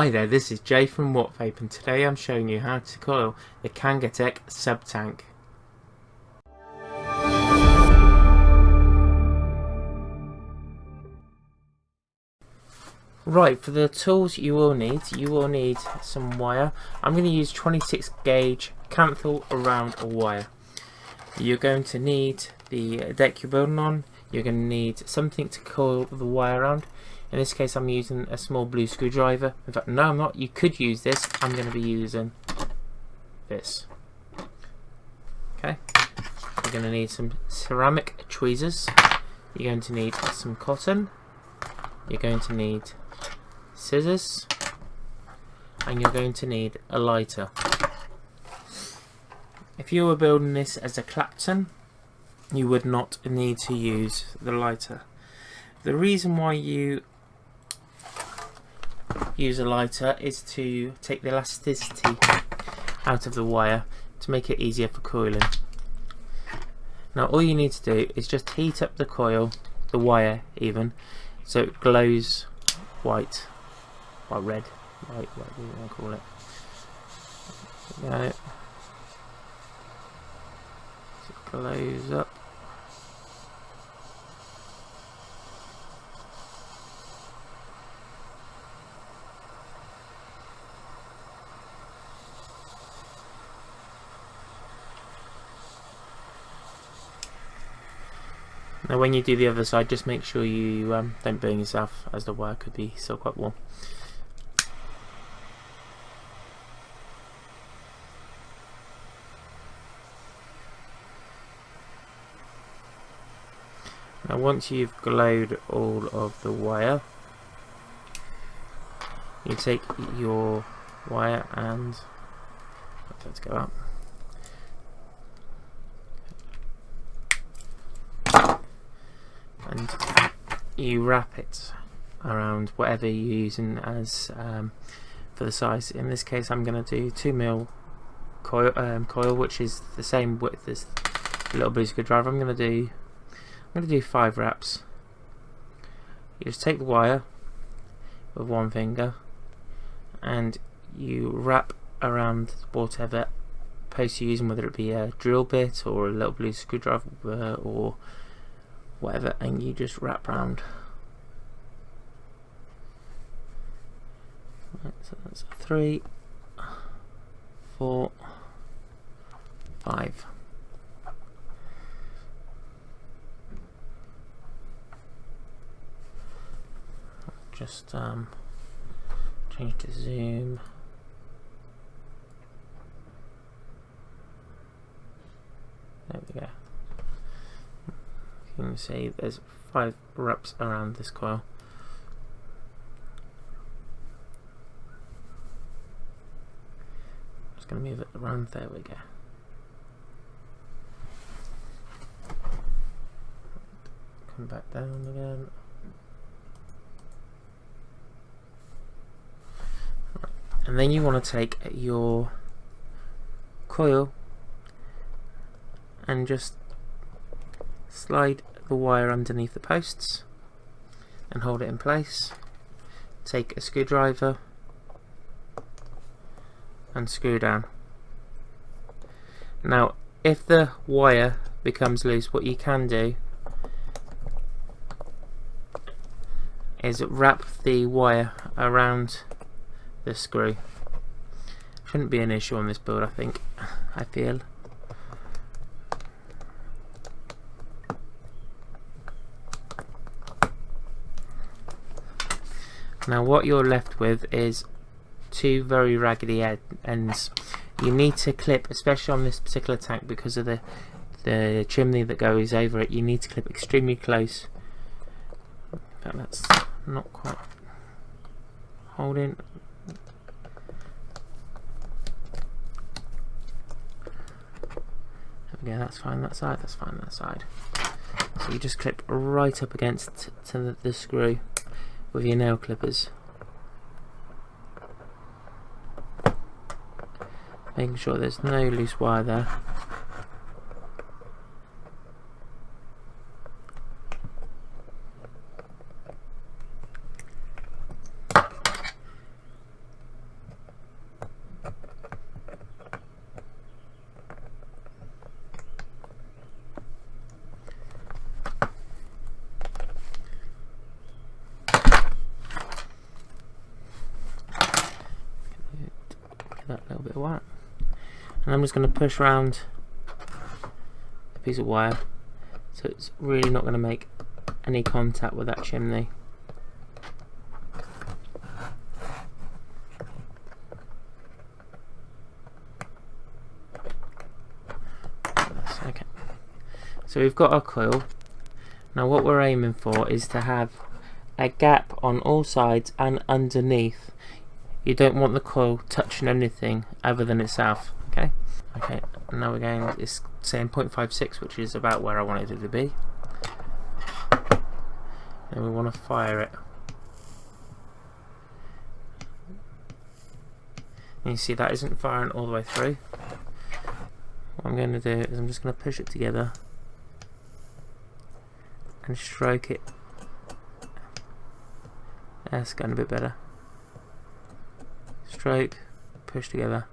Hi there, this is Jay from WhatVape, and today I'm showing you how to coil the Kangertech Subtank. Right, for the tools you will need some wire. I'm going to use 26 gauge Kanthal around a wire. You're going to need the deck you're building on. You're going to need something to coil the wire around. In this case I'm using a small blue screwdriver. In fact, no I'm not. You could use this. I'm going to be using this. Okay. You're going to need some ceramic tweezers. You're going to need some cotton. You're going to need scissors. And you're going to need a lighter. If you were building this as a Clapton, you would not need to use the lighter. The reason why you use a lighter is to take the elasticity out of the wire to make it easier for coiling. Now all you need to do is just heat up the coil, the wire even, so it glows white, or red, white, whatever you want to call it. There we go. So it glows up. Now when you do the other side, just make sure you don't burn yourself, as the wire could be still quite warm. Now once you've glowed all of the wire, you take your wire and let's go up. And you wrap it around whatever you're using as for the size. In this case I'm going to do 2mm coil, which is the same width as the little blue screwdriver. I'm going to do 5 wraps. You just take the wire with one finger and you wrap around whatever post you're using, whether it be a drill bit or a little blue screwdriver or whatever, and you just wrap round. Right, so that's 3, 4, 5. Just change to zoom. There we go. You can see there's 5 wraps around this coil. Just going to move it around. There we go. Come back down again. Right. And then you want to take your coil and just slide the wire underneath the posts and hold it in place. Take a screwdriver and screw down. Now if the wire becomes loose, what you can do is wrap the wire around the screw. Shouldn't be an issue on this build, I feel. Now what you're left with is 2 very raggedy ends. You need to clip, especially on this particular tank, because of the chimney that goes over it, you need to clip extremely close. In fact, that's not quite holding. There we go, that's fine that side, that's fine that side. So you just clip right up against to the screw with your nail clippers, making sure there's no loose wire there. that little bit of wire. And I'm just going to push around a piece of wire so it's really not going to make any contact with that chimney. Okay, so we've got our coil. Now what we're aiming for is to have a gap on all sides and underneath. You don't want the coil touching anything other than itself. Okay, and now we're going, it's saying 0.56, which is about where I wanted it to be, and we want to fire it. And you see that isn't firing all the way through. What I'm going to do is I'm just going to push it together and stroke it. That's going a bit better. Stroke, push together.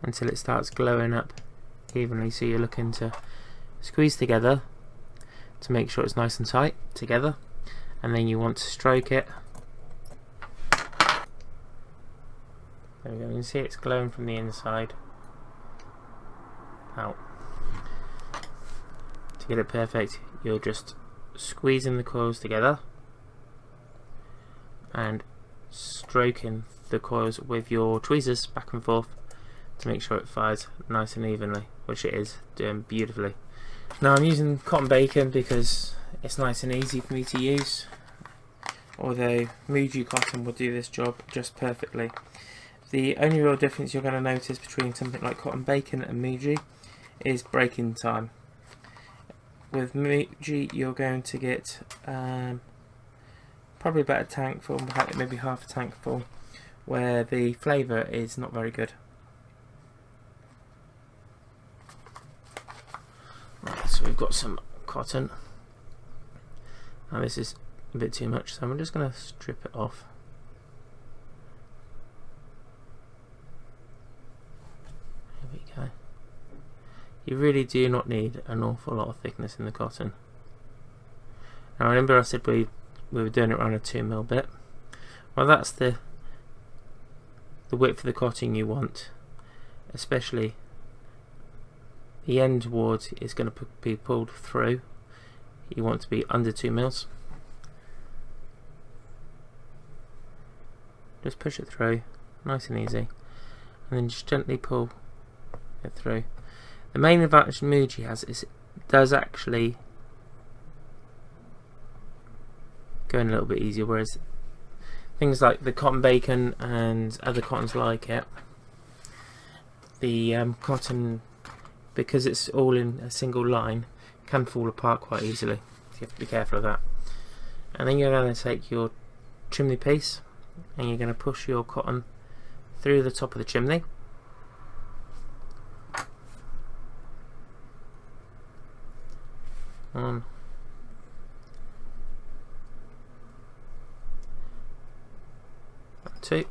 Until it starts glowing up evenly, so you're looking to squeeze together to make sure it's nice and tight together, and then you want to stroke it. There we go, you can see it's glowing from the inside out. To get it perfect, you're just squeezing the coils together and stroking the coils with your tweezers back and forth to make sure it fires nice and evenly, which it is doing beautifully. Now I'm using cotton bacon because it's nice and easy for me to use, although Muji cotton will do this job just perfectly. The only real difference you're going to notice between something like cotton bacon and Muji is breaking time. With Muji you're going to get probably about a tank full, maybe half a tank full, where the flavour is not very good. Right, so we've got some cotton. Now this is a bit too much, so I'm just going to strip it off. There we go. You really do not need an awful lot of thickness in the cotton. Now remember I said we were doing it around a 2mm bit. Well, that's the width of the cotton you want, especially the end ward is going to be pulled through. You want to be under 2mm. Just push it through, nice and easy, and then just gently pull it through. The main advantage Muji has is it does actually go in a little bit easier, whereas things like the cotton bacon and other cottons like it, the cotton, because it's all in a single line, can fall apart quite easily. So you have to be careful of that. And then you're going to take your chimney piece and you're going to push your cotton through the top of the chimney. One, two.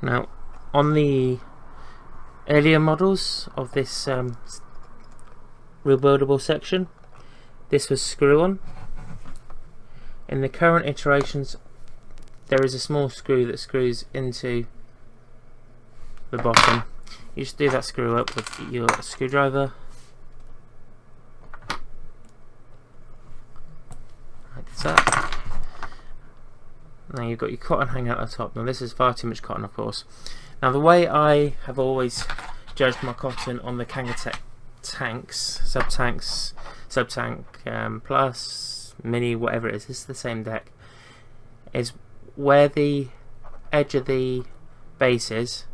Now on the earlier models of this rebuildable section, this was screw on. In the current iterations there is a small screw that screws into the bottom. You just do that screw up with your screwdriver like that. Now you've got your cotton hanging out the top. Now this is far too much cotton, of course. Now the way I have always judged my cotton on the Kangertech tanks, Subtank Plus, Mini, whatever it is, it's the same deck, is where the edge of the base is,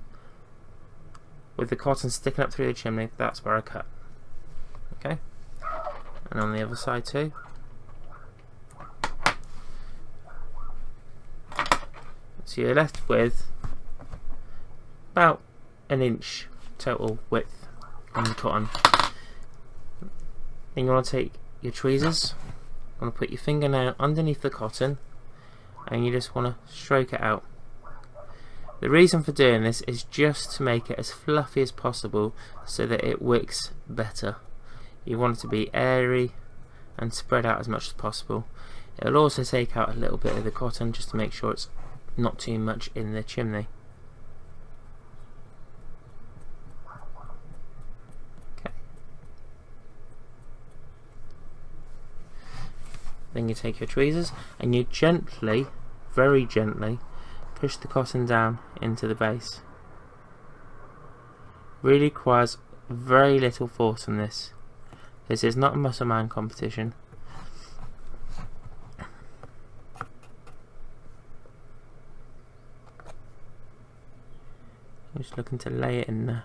with the cotton sticking up through the chimney, that's where I cut. Okay? And on the other side too. So you're left with about an inch total width on the cotton. Then you want to take your tweezers, you want to put your fingernail underneath the cotton, and you just want to stroke it out. The reason for doing this is just to make it as fluffy as possible so that it wicks better. You want it to be airy and spread out as much as possible. It'll also take out a little bit of the cotton just to make sure it's not too much in the chimney. Okay. Then you take your tweezers and you gently, very gently, push the cotton down into the base. Really requires very little force on this. This is not a muscle man competition. I'm just looking to lay it in there.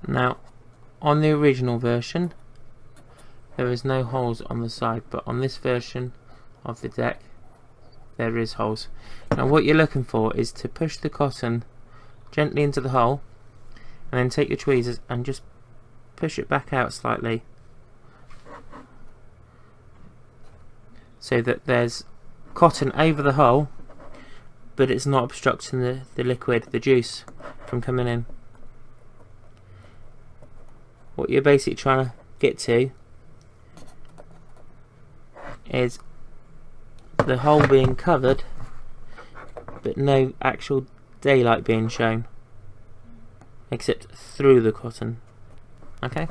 Now, on the original version, there is no holes on the side, but on this version of the deck, there is holes. Now, what you're looking for is to push the cotton gently into the hole, and then take your tweezers and just push it back out slightly, so that there's cotton over the hole, but it's not obstructing the liquid, the juice, from coming in. What you're basically trying to get to is the hole being covered but no actual daylight being shown except through the cotton. Okay,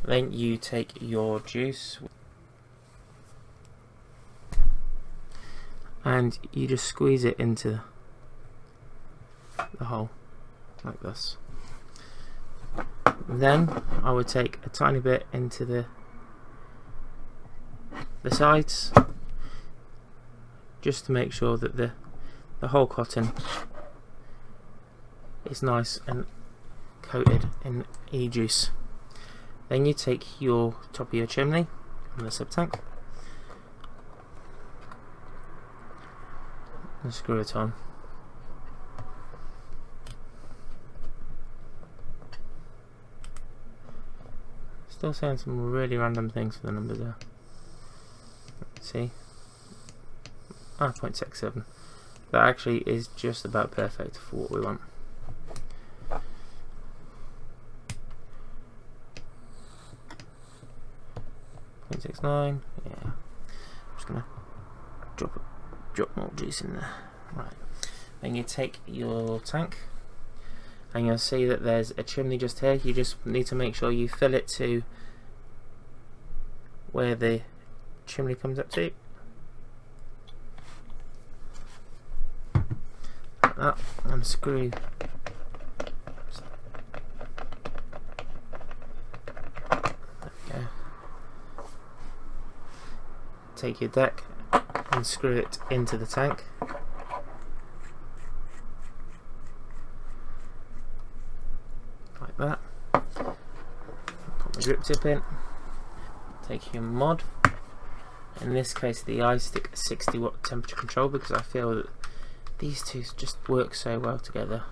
then you take your juice and you just squeeze it into the hole like this. Then I would take a tiny bit into the sides, just to make sure that the whole cotton is nice and coated in e-juice. Then you take your top of your chimney on the Subtank and screw it on. Still saying some really random things for the numbers there. See? 0.67. That actually is just about perfect for what we want. .69. Yeah. I'm just gonna drop more juice in there. Right. Then you take your tank, and you'll see that there's a chimney just here. You just need to make sure you fill it to where the chimney comes up to. Like that, and screw. There we go. Take your deck and screw it into the tank. Like that. Put my grip tip in. Take your mod. In this case, the iStick 60-watt temperature control, because I feel that these two just work so well together.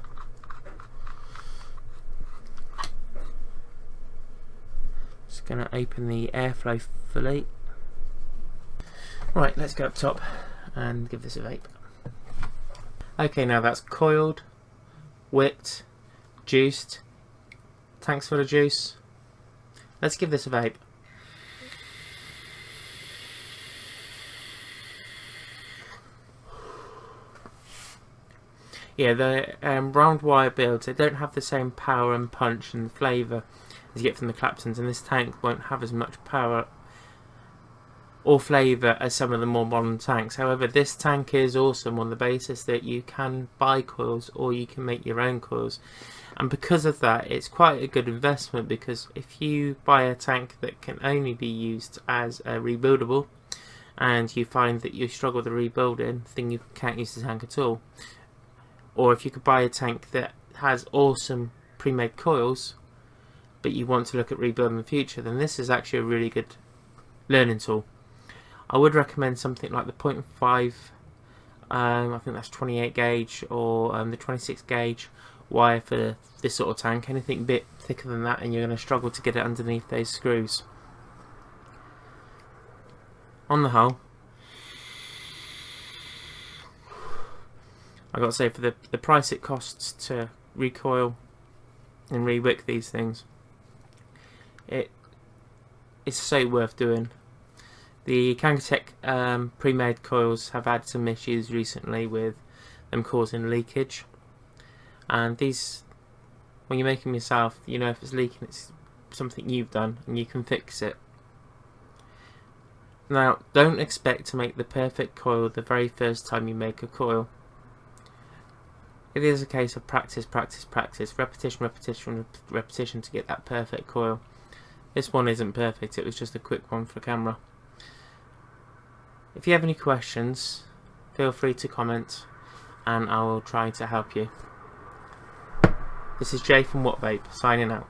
Just going to open the airflow fully. Right, let's go up top and give this a vape. Okay, now that's coiled, whipped, juiced, tanks full of juice. Let's give this a vape. Yeah, the round wire builds, they don't have the same power and punch and flavour as you get from the Claptons, and this tank won't have as much power or flavour as some of the more modern tanks. However, this tank is awesome on the basis that you can buy coils or you can make your own coils, and because of that it's quite a good investment, because if you buy a tank that can only be used as a rebuildable and you find that you struggle with the rebuilding, then you can't use the tank at all. Or if you could buy a tank that has awesome pre-made coils but you want to look at rebuilding in the future, then this is actually a really good learning tool. I would recommend something like the 0.5, I think that's 28 gauge, or the 26 gauge wire for this sort of tank. Anything a bit thicker than that and you're going to struggle to get it underneath those screws. on the whole, I got to say, for the price it costs to recoil and rewick these things, it's so worth doing. The Kangertech pre-made coils have had some issues recently with them causing leakage, and these, when you're making them yourself, you know if it's leaking, it's something you've done and you can fix it. Now, don't expect to make the perfect coil the very first time you make a coil. It is a case of practice, practice, practice, repetition, repetition, repetition to get that perfect coil. This one isn't perfect, it was just a quick one for camera. If you have any questions, feel free to comment and I will try to help you. This is Jay from WhatVape, signing out.